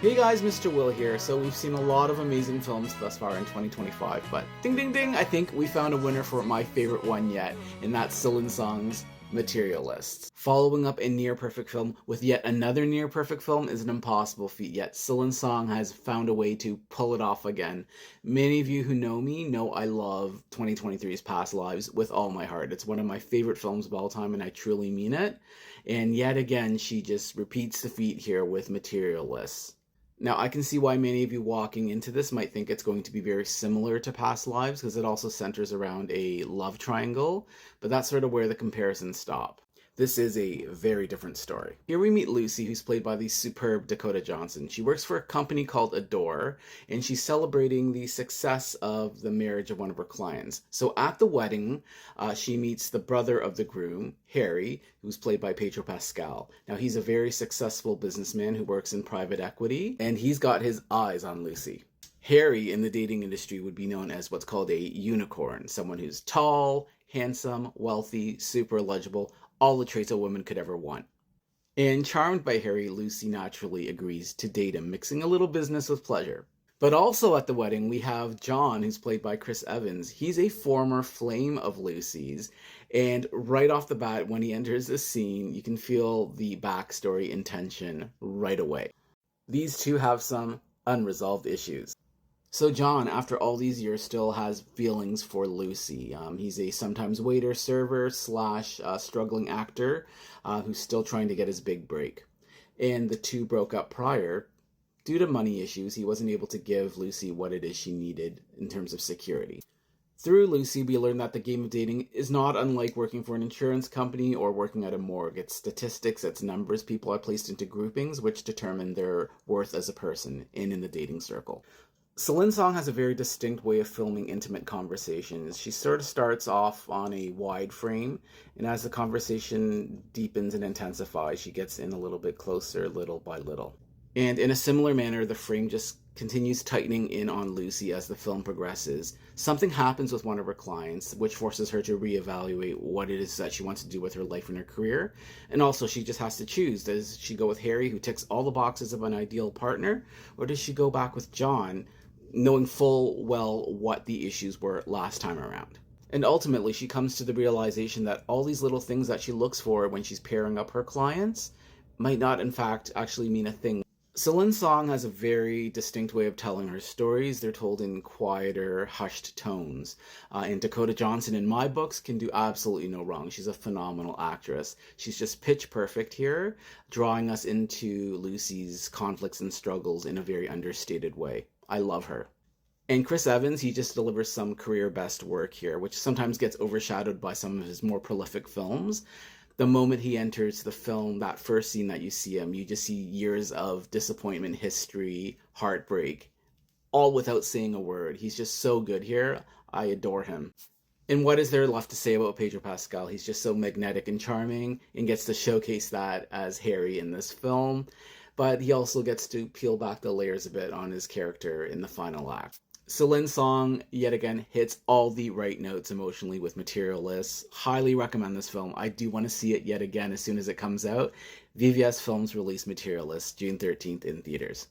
Hey guys, Mr. Will here. So we've seen a lot of amazing films thus far in 2025, but ding ding ding, I think we found a winner for my favorite one yet, and that's Celine Song's Materialists. Following up a near-perfect film with yet another near-perfect film is an impossible feat, yet Celine Song has found a way to pull it off again. Many of you who know me know I love 2023's Past Lives with all my heart. It's one of my favorite films of all time, and I truly mean it. And yet again, she just repeats the feat here with Materialists. Now, I can see why many of you walking into this might think it's going to be very similar to Past Lives, because it also centers around a love triangle, but that's sort of where the comparisons stop. This is a very different story. Here we meet Lucy, who's played by the superb Dakota Johnson. She works for a company called Adore, and she's celebrating the success of the marriage of one of her clients. So at the wedding, she meets the brother of the groom, Harry, who's played by Pedro Pascal. Now, he's a very successful businessman who works in private equity, and he's got his eyes on Lucy. Harry in the dating industry would be known as what's called a unicorn, someone who's tall, handsome, wealthy, super legible, all the traits a woman could ever want. And charmed by Harry, Lucy naturally agrees to date him, mixing a little business with pleasure. But also at the wedding, we have John, who's played by Chris Evans. He's a former flame of Lucy's, and right off the bat, when he enters the scene, you can feel the backstory and tension right away. These two have some unresolved issues. So John, after all these years, still has feelings for Lucy. He's a sometimes waiter, server, slash struggling actor who's still trying to get his big break. And the two broke up prior. Due to money issues, he wasn't able to give Lucy what it is she needed in terms of security. Through Lucy, we learn that the game of dating is not unlike working for an insurance company or working at a morgue. It's statistics, it's numbers. People are placed into groupings which determine their worth as a person in the dating circle. Celine Song has a very distinct way of filming intimate conversations. She sort of starts off on a wide frame, and as the conversation deepens and intensifies, she gets in a little bit closer, little by little. And in a similar manner, the frame just continues tightening in on Lucy as the film progresses. Something happens with one of her clients, which forces her to reevaluate what it is that she wants to do with her life and her career. And also, she just has to choose. Does she go with Harry, who ticks all the boxes of an ideal partner, or does she go back with John, knowing full well what the issues were last time around? And ultimately, she comes to the realization that all these little things that she looks for when she's pairing up her clients might not, in fact, actually mean a thing. Celine Song has a very distinct way of telling her stories. They're told in quieter, hushed tones. And Dakota Johnson, in my books, can do absolutely no wrong. She's a phenomenal actress. She's just pitch perfect here, drawing us into Lucy's conflicts and struggles in a very understated way. I love her. And Chris Evans, he just delivers some career best work here, which sometimes gets overshadowed by some of his more prolific films. The moment he enters the film, that first scene that you see him, you just see years of disappointment, history, heartbreak, all without saying a word. He's just so good here. I adore him. And what is there left to say about Pedro Pascal? He's just so magnetic and charming and gets to showcase that as Harry in this film. But he also gets to peel back the layers a bit on his character in the final act. Celine Song, yet again, hits all the right notes emotionally with Materialists. Highly recommend this film. I do want to see it yet again as soon as it comes out. VVS Films released Materialists June 13th in theaters.